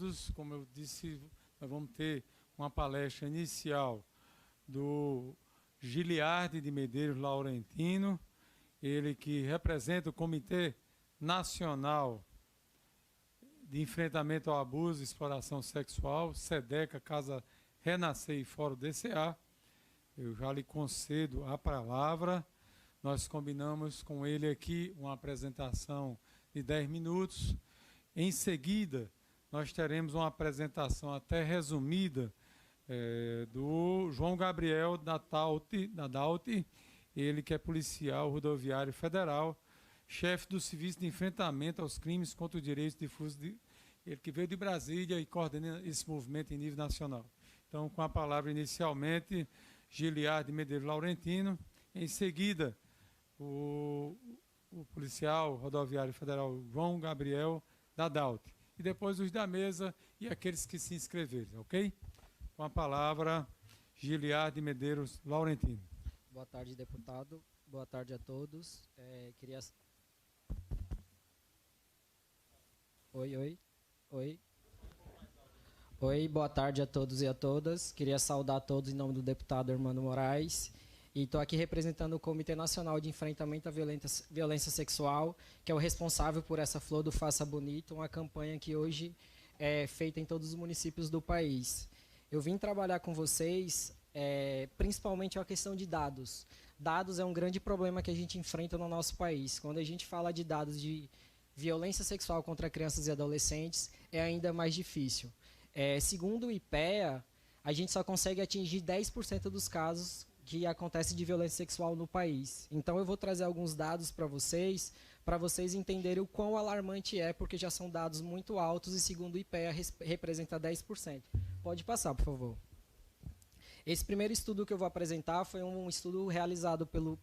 todos. Como eu disse, nós vamos ter uma palestra inicial do Giliardi de Medeiros Laurentino, ele que representa o Comitê Nacional de Enfrentamento ao Abuso e Exploração Sexual, SEDECA, Casa Renascer e Fórum DCA. Eu já lhe concedo a palavra. Nós combinamos com ele aqui uma apresentação de 10 minutos. Em seguida, nós teremos uma apresentação até resumida do João Gabriel da DAUT, ele que é policial rodoviário federal, chefe do Serviço de Enfrentamento aos Crimes contra os Direitos Difusos, ele que veio de Brasília e coordena esse movimento em nível nacional. Então, com a palavra inicialmente, Giliardi de Medeiros Laurentino, em seguida, o policial rodoviário federal João Gabriel da DAUT, e depois os da mesa e aqueles que se inscreverem, ok? Com a palavra, Giliardi de Medeiros Laurentino. Boa tarde, deputado. Boa tarde a todos. Oi, boa tarde a todos e a todas. Queria saudar a todos em nome do deputado Hermano Moraes. E estou aqui representando o Comitê Nacional de Enfrentamento à Violência Sexual, que é o responsável por essa Flor do Faça Bonito, uma campanha que hoje é feita em todos os municípios do país. Eu vim trabalhar com vocês, principalmente a questão de dados. Dados é um grande problema que a gente enfrenta no nosso país. Quando a gente fala de dados de violência sexual contra crianças e adolescentes, é ainda mais difícil. Segundo o IPEA, a gente só consegue atingir 10% dos casos que acontece de violência sexual no país. Então eu vou trazer alguns dados para vocês entenderem o quão alarmante é, porque já são dados muito altos e segundo o IPEA representa 10%. Pode passar, por favor. Esse primeiro estudo que eu vou apresentar foi um estudo realizado pelo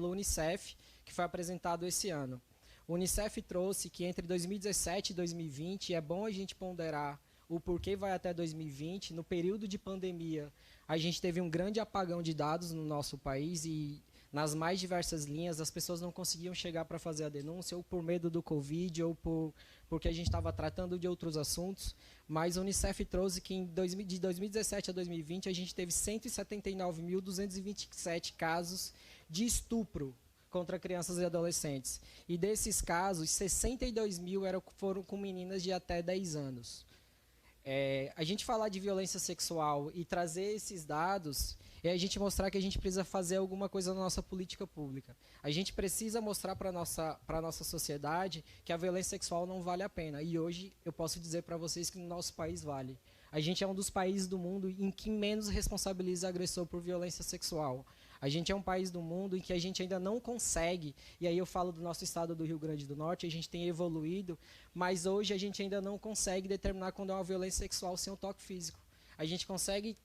Unicef, que foi apresentado esse ano. O Unicef trouxe que entre 2017 e 2020, é bom a gente ponderar o porquê vai até 2020, no período de pandemia, a gente teve um grande apagão de dados no nosso país e nas mais diversas linhas as pessoas não conseguiam chegar para fazer a denúncia, ou por medo do Covid, ou porque a gente estava tratando de outros assuntos, mas a Unicef trouxe que de 2017 a 2020 a gente teve 179.227 casos de estupro contra crianças e adolescentes. E desses casos, 62 mil foram com meninas de até 10 anos. A gente falar de violência sexual e trazer esses dados é a gente mostrar que a gente precisa fazer alguma coisa na nossa política pública. A gente precisa mostrar para a nossa sociedade que a violência sexual não vale a pena. E hoje eu posso dizer para vocês que no nosso país vale. A gente é um dos países do mundo em que menos responsabiliza agressor por violência sexual. A gente é um país do mundo em que a gente ainda não consegue, e aí eu falo do nosso estado do Rio Grande do Norte, a gente tem evoluído, mas hoje a gente ainda não consegue determinar quando é uma violência sexual sem um toque físico. A gente consegue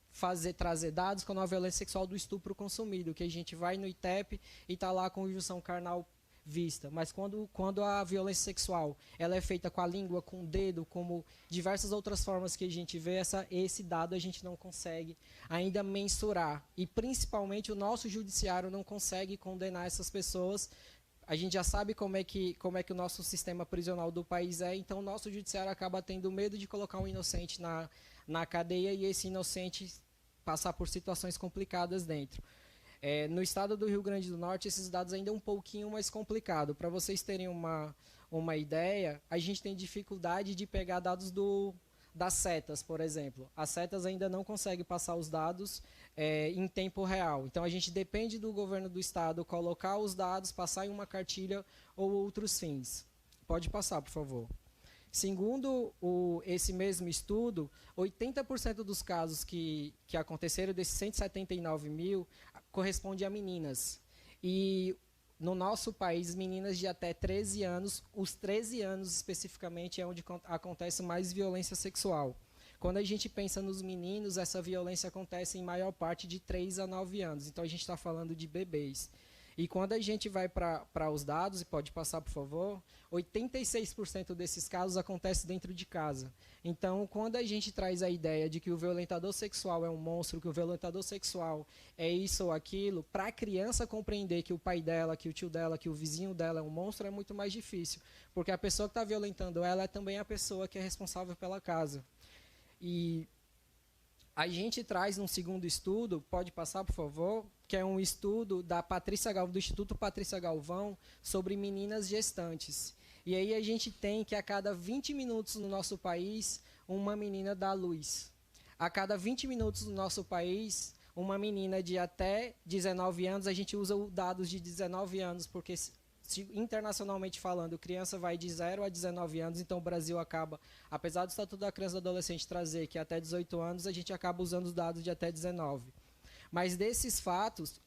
trazer dados quando é uma violência sexual do estupro consumido, que a gente vai no ITEP e está lá com conjunção carnal vista, mas quando a violência sexual ela é feita com a língua, com o dedo, como diversas outras formas que a gente vê, esse dado a gente não consegue ainda mensurar. E principalmente o nosso judiciário não consegue condenar essas pessoas. A gente já sabe como é que o nosso sistema prisional do país é, então o nosso judiciário acaba tendo medo de colocar um inocente na cadeia e esse inocente passar por situações complicadas dentro. No estado do Rio Grande do Norte, esses dados ainda é um pouquinho mais complicado. Para vocês terem uma ideia, a gente tem dificuldade de pegar dados das setas, por exemplo. As setas ainda não conseguem passar os dados em tempo real. Então, a gente depende do governo do estado colocar os dados, passar em uma cartilha ou outros fins. Pode passar, por favor. Segundo esse mesmo estudo, 80% dos casos que aconteceram, desses 179 mil, corresponde a meninas. E no nosso país, meninas de até 13 anos, os 13 anos especificamente é onde acontece mais violência sexual. Quando a gente pensa nos meninos, essa violência acontece em maior parte de 3 a 9 anos. Então a gente está falando de bebês. E quando a gente vai para os dados, e pode passar, por favor, 86% desses casos acontece dentro de casa. Então, quando a gente traz a ideia de que o violentador sexual é um monstro, que o violentador sexual é isso ou aquilo, para a criança compreender que o pai dela, que o tio dela, que o vizinho dela é um monstro, é muito mais difícil. Porque a pessoa que está violentando ela é também a pessoa que é responsável pela casa. E a gente traz um segundo estudo, pode passar, por favor, que é um estudo do Instituto Patrícia Galvão sobre meninas gestantes. E aí a gente tem que a cada 20 minutos no nosso país, uma menina dá luz. A cada 20 minutos no nosso país, uma menina de até 19 anos, a gente usa os dados de 19 anos, porque internacionalmente falando, criança vai de 0 a 19 anos, então o Brasil acaba, apesar do Estatuto da Criança e do Adolescente trazer que até 18 anos, a gente acaba usando os dados de até 19. Mas desses fatos,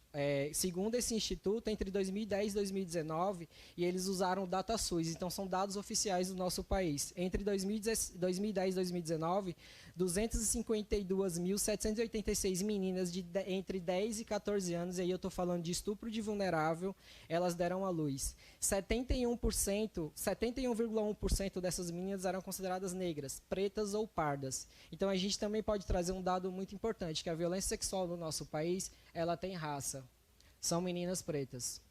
segundo esse instituto, entre 2010 e 2019, e eles usaram DataSUS, então são dados oficiais do nosso país. Entre 2010 e 2019, 252.786 meninas entre 10 e 14 anos, e aí eu estou falando de estupro de vulnerável, elas deram à luz. 71,1% dessas meninas eram consideradas negras, pretas ou pardas. Então a gente também pode trazer um dado muito importante, que a violência sexual no nosso país, ela tem raça. São meninas pretas.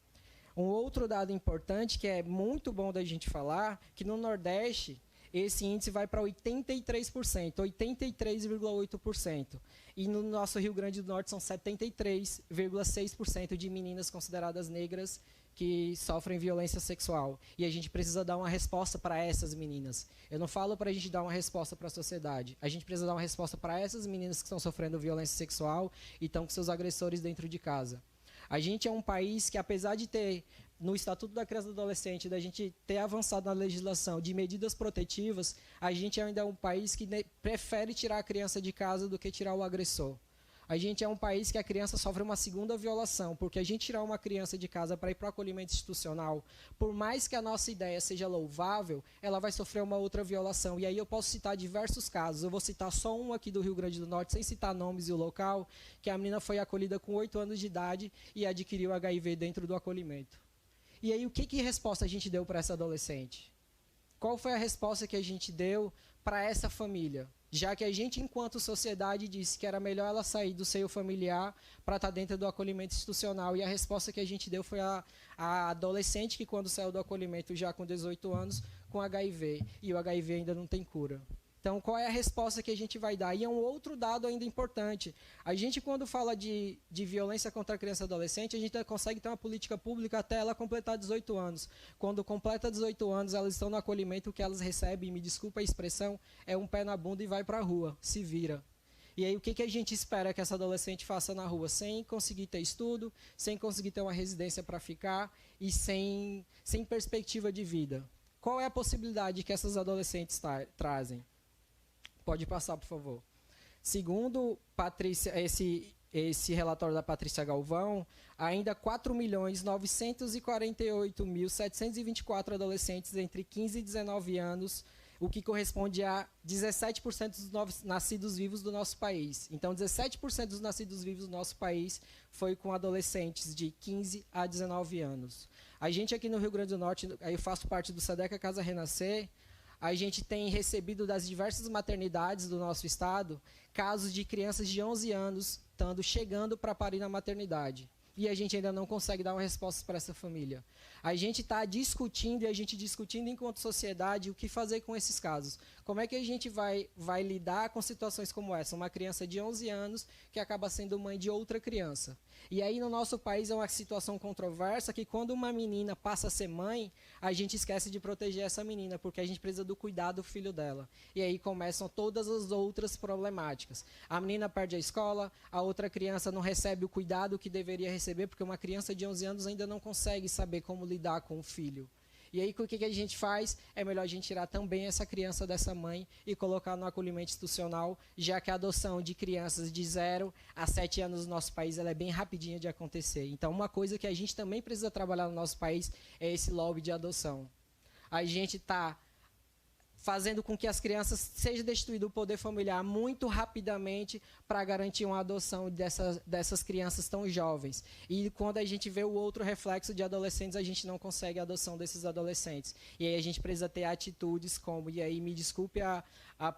Um outro dado importante, que é muito bom da gente falar, que no Nordeste, esse índice vai para 83%, 83,8%. E no nosso Rio Grande do Norte são 73,6% de meninas consideradas negras que sofrem violência sexual. E a gente precisa dar uma resposta para essas meninas. Eu não falo para a gente dar uma resposta para a sociedade. A gente precisa dar uma resposta para essas meninas que estão sofrendo violência sexual e estão com seus agressores dentro de casa. A gente é um país que, apesar de ter, no Estatuto da Criança e do Adolescente, da gente ter avançado na legislação de medidas protetivas, a gente ainda é um país que prefere tirar a criança de casa do que tirar o agressor. A gente é um país que a criança sofre uma segunda violação, porque a gente tirar uma criança de casa para ir para o acolhimento institucional, por mais que a nossa ideia seja louvável, ela vai sofrer uma outra violação. E aí eu posso citar diversos casos. Eu vou citar só um aqui do Rio Grande do Norte, sem citar nomes e o local, que a menina foi acolhida com 8 anos de idade e adquiriu HIV dentro do acolhimento. E aí, que resposta a gente deu para essa adolescente? Qual foi a resposta que a gente deu para essa família? Já que a gente, enquanto sociedade, disse que era melhor ela sair do seio familiar para estar dentro do acolhimento institucional. E a resposta que a gente deu foi a adolescente que, quando saiu do acolhimento, já com 18 anos, com HIV. E o HIV ainda não tem cura. Então, qual é a resposta que a gente vai dar? E é um outro dado ainda importante. A gente, quando fala de violência contra a criança e adolescente, a gente consegue ter uma política pública até ela completar 18 anos. Quando completa 18 anos, elas estão no acolhimento, o que elas recebem, me desculpa a expressão, é um pé na bunda e vai para a rua, se vira. E aí, o que a gente espera que essa adolescente faça na rua? Sem conseguir ter estudo, sem conseguir ter uma residência para ficar e sem perspectiva de vida. Qual é a possibilidade que essas adolescentes trazem? Pode passar, por favor. Segundo esse relatório da Patrícia Galvão, ainda 4.948.724 adolescentes entre 15 e 19 anos, o que corresponde a 17% dos nascidos vivos do nosso país. Então, 17% dos nascidos vivos do nosso país foi com adolescentes de 15 a 19 anos. A gente aqui no Rio Grande do Norte, eu faço parte do SEDECA Casa Renascer, a gente tem recebido das diversas maternidades do nosso estado casos de crianças de 11 anos chegando para parir na maternidade. E a gente ainda não consegue dar uma resposta para essa família. A gente está discutindo, e a gente discutindo enquanto sociedade, o que fazer com esses casos. Como é que a gente vai lidar com situações como essa? Uma criança de 11 anos que acaba sendo mãe de outra criança. E aí, no nosso país, é uma situação controversa que, quando uma menina passa a ser mãe, a gente esquece de proteger essa menina, porque a gente precisa do cuidado do filho dela. E aí começam todas as outras problemáticas. A menina perde a escola, a outra criança não recebe o cuidado que deveria receber, porque uma criança de 11 anos ainda não consegue saber como lidar com o filho. E aí, o que a gente faz? É melhor a gente tirar também essa criança dessa mãe e colocar no acolhimento institucional, já que a adoção de crianças de 0 a 7 anos no nosso país ela é bem rapidinha de acontecer. Então, uma coisa que a gente também precisa trabalhar no nosso país é esse lobby de adoção. A gente está fazendo com que as crianças seja destituído o poder familiar muito rapidamente para garantir uma adoção dessas crianças tão jovens. E quando a gente vê o outro reflexo de adolescentes, a gente não consegue a adoção desses adolescentes. E aí a gente precisa ter atitudes como, e aí me desculpe a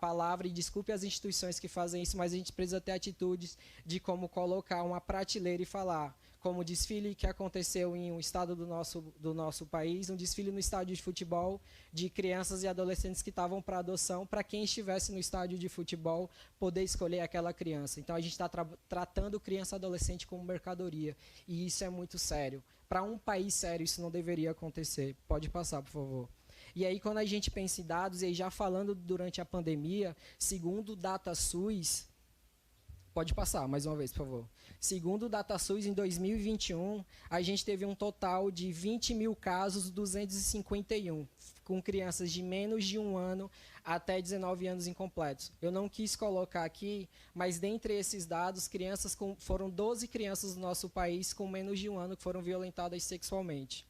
palavra e desculpe as instituições que fazem isso, mas a gente precisa ter atitudes de como colocar uma prateleira e falar, como o desfile que aconteceu em um estado do nosso país, um desfile no estádio de futebol de crianças e adolescentes que estavam para adoção, para quem estivesse no estádio de futebol poder escolher aquela criança. Então a gente está tratando criança e adolescente como mercadoria, e isso é muito sério. Para um país sério isso não deveria acontecer. Pode passar, por favor. E aí quando a gente pensa em dados, e aí já falando durante a pandemia, segundo o DataSUS, pode passar, mais uma vez, por favor. Segundo o DataSUS, em 2021, a gente teve um total de 20 mil casos, 251, com crianças de menos de 1 ano até 19 anos incompletos. Eu não quis colocar aqui, mas dentre esses dados, foram 12 crianças do nosso país com menos de 1 ano que foram violentadas sexualmente.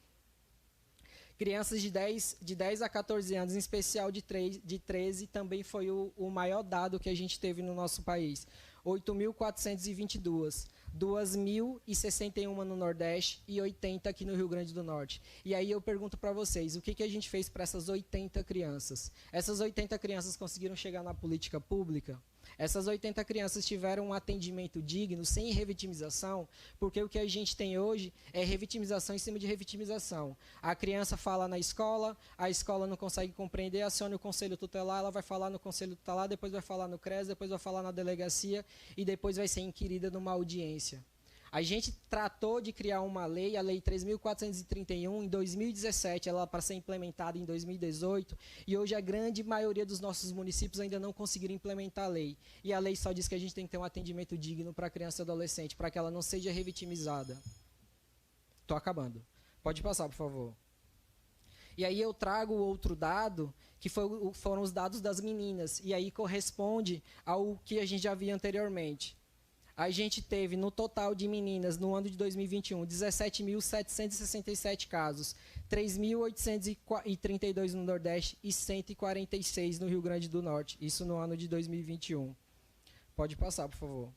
Crianças de 10 a 14 anos, em especial de 13, também foi o maior dado que a gente teve no nosso país. 8.422, 2.061 no Nordeste e 80 aqui no Rio Grande do Norte. E aí eu pergunto para vocês, o que a gente fez para essas 80 crianças? Essas 80 crianças conseguiram chegar na política pública? Essas 80 crianças tiveram um atendimento digno, sem revitimização, porque o que a gente tem hoje é revitimização em cima de revitimização. A criança fala na escola, a escola não consegue compreender, aciona o conselho tutelar, ela vai falar no conselho tutelar, depois vai falar no CRES, depois vai falar na delegacia e depois vai ser inquirida numa audiência. A gente tratou de criar uma lei, a Lei 3.431, em 2017, ela para ser implementada em 2018, e hoje a grande maioria dos nossos municípios ainda não conseguiram implementar a lei. E a lei só diz que a gente tem que ter um atendimento digno para a criança e adolescente, para que ela não seja revitimizada. Estou acabando. Pode passar, por favor. E aí eu trago outro dado, que foram os dados das meninas, e aí corresponde ao que a gente já via anteriormente. A gente teve, no total de meninas, no ano de 2021, 17.767 casos, 3.832 no Nordeste e 146 no Rio Grande do Norte. Isso no ano de 2021. Pode passar, por favor.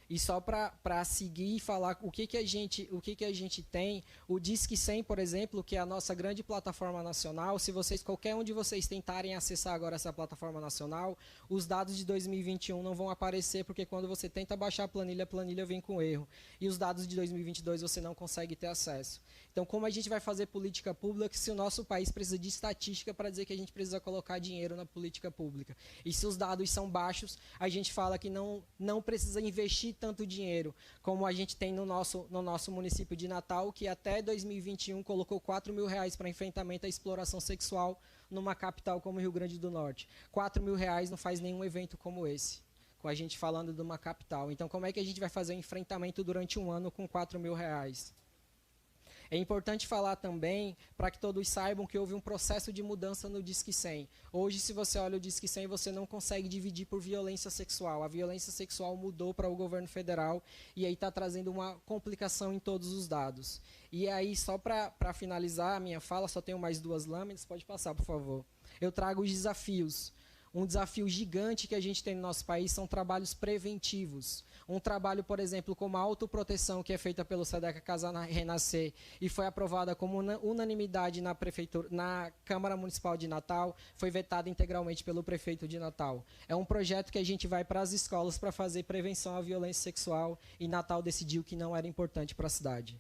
E só para seguir e falar o que a gente tem, o Disque 100, por exemplo, que é a nossa grande plataforma nacional, se qualquer um de vocês tentarem acessar agora essa plataforma nacional, os dados de 2021 não vão aparecer, porque quando você tenta baixar a planilha vem com erro. E os dados de 2022 você não consegue ter acesso. Então, como a gente vai fazer política pública se o nosso país precisa de estatística para dizer que a gente precisa colocar dinheiro na política pública? E se os dados são baixos, a gente fala que não precisa investir tanto dinheiro, como a gente tem no nosso município de Natal, que até 2021 colocou R$4.000 para enfrentamento à exploração sexual numa capital como Rio Grande do Norte. R$4.000 não faz nenhum evento como esse, com a gente falando de uma capital. Então, como é que a gente vai fazer um enfrentamento durante um ano com R$4.000? É importante falar também, para que todos saibam, que houve um processo de mudança no Disque 100. Hoje, se você olha o Disque 100, você não consegue dividir por violência sexual. A violência sexual mudou para o governo federal e aí está trazendo uma complicação em todos os dados. E aí, só para finalizar a minha fala, só tenho mais 2 lâminas, pode passar, por favor. Eu trago os desafios. Um desafio gigante que a gente tem no nosso país são trabalhos preventivos. Um trabalho, por exemplo, como a autoproteção, que é feita pelo SEDECA Casa Renascer e foi aprovada como unanimidade na Câmara Municipal de Natal, foi vetada integralmente pelo prefeito de Natal. É um projeto que a gente vai para as escolas para fazer prevenção à violência sexual e Natal decidiu que não era importante para a cidade.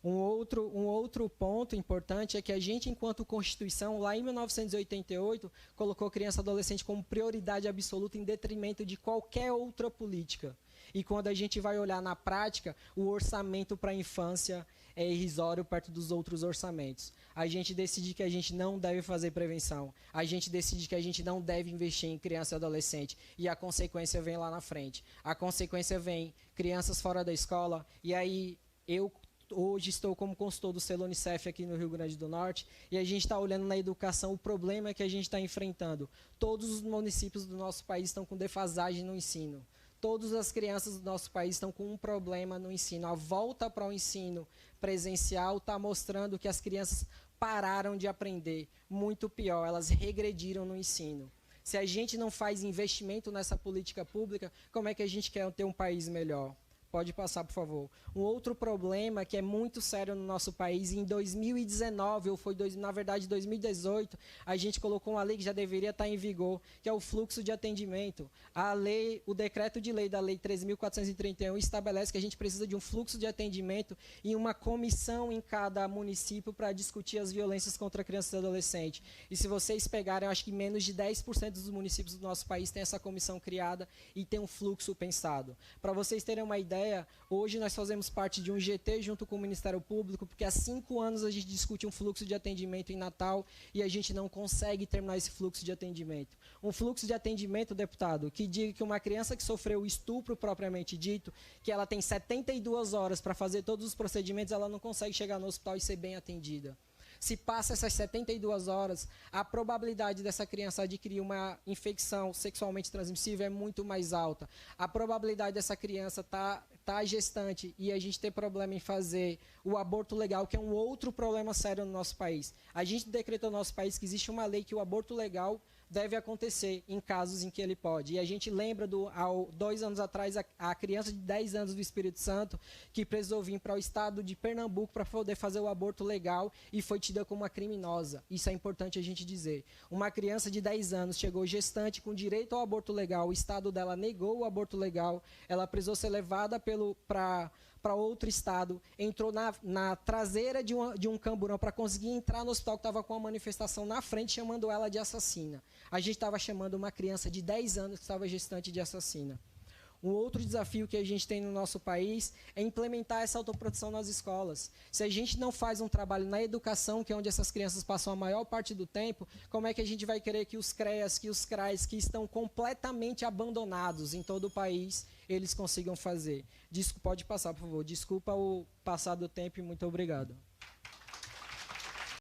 Um outro ponto importante é que a gente, enquanto Constituição, lá em 1988, colocou criança e adolescente como prioridade absoluta em detrimento de qualquer outra política. E quando a gente vai olhar na prática, o orçamento para a infância é irrisório perto dos outros orçamentos. A gente decide que a gente não deve fazer prevenção. A gente decide que a gente não deve investir em criança e adolescente. E a consequência vem lá na frente. A consequência vem crianças fora da escola. E aí eu hoje estou como consultor do selo Unicef aqui no Rio Grande do Norte e a gente está olhando na educação o problema que a gente está enfrentando. Todos os municípios do nosso país estão com defasagem no ensino. Todas as crianças do nosso país estão com um problema no ensino. A volta para o ensino presencial está mostrando que as crianças pararam de aprender. Muito pior, elas regrediram no ensino. Se a gente não faz investimento nessa política pública, como é que a gente quer ter um país melhor? Pode passar, por favor. Um outro problema que é muito sério no nosso país, em 2019, ou foi, na verdade, 2018, a gente colocou uma lei que já deveria estar em vigor, que é o fluxo de atendimento. A lei, o decreto de lei da Lei 13.431 estabelece que a gente precisa de um fluxo de atendimento e uma comissão em cada município para discutir as violências contra crianças e adolescentes. E se vocês pegarem, eu acho que menos de 10% dos municípios do nosso país tem essa comissão criada e tem um fluxo pensado. Para vocês terem uma ideia, hoje nós fazemos parte de um GT junto com o Ministério Público, porque há 5 anos a gente discute um fluxo de atendimento em Natal e a gente não consegue terminar esse fluxo de atendimento. Um fluxo de atendimento, deputado, que diga que uma criança que sofreu estupro propriamente dito, que ela tem 72 horas para fazer todos os procedimentos, ela não consegue chegar no hospital e ser bem atendida. Se passa essas 72 horas, a probabilidade dessa criança adquirir uma infecção sexualmente transmissível é muito mais alta. A probabilidade dessa criança tá gestante e a gente ter problema em fazer o aborto legal, que é um outro problema sério no nosso país. A gente decretou no nosso país que existe uma lei que o aborto legal deve acontecer em casos em que ele pode. E a gente lembra, 2 anos atrás, a criança de 10 anos do Espírito Santo, que precisou vir para o estado de Pernambuco para poder fazer o aborto legal e foi tida como uma criminosa. Isso é importante a gente dizer. Uma criança de 10 anos chegou gestante com direito ao aborto legal, o estado dela negou o aborto legal, ela precisou ser levada para outro estado, entrou na traseira de um camburão para conseguir entrar no hospital que estava com uma manifestação na frente, chamando ela de assassina. A gente estava chamando uma criança de 10 anos que estava gestante de assassina. Um outro desafio que a gente tem no nosso país é implementar essa autoproteção nas escolas. Se a gente não faz um trabalho na educação, que é onde essas crianças passam a maior parte do tempo, como é que a gente vai querer que os CREAs, que os CRAs, que estão completamente abandonados em todo o país, eles consigam fazer? Pode passar, por favor. Desculpa o passar do tempo e muito obrigado.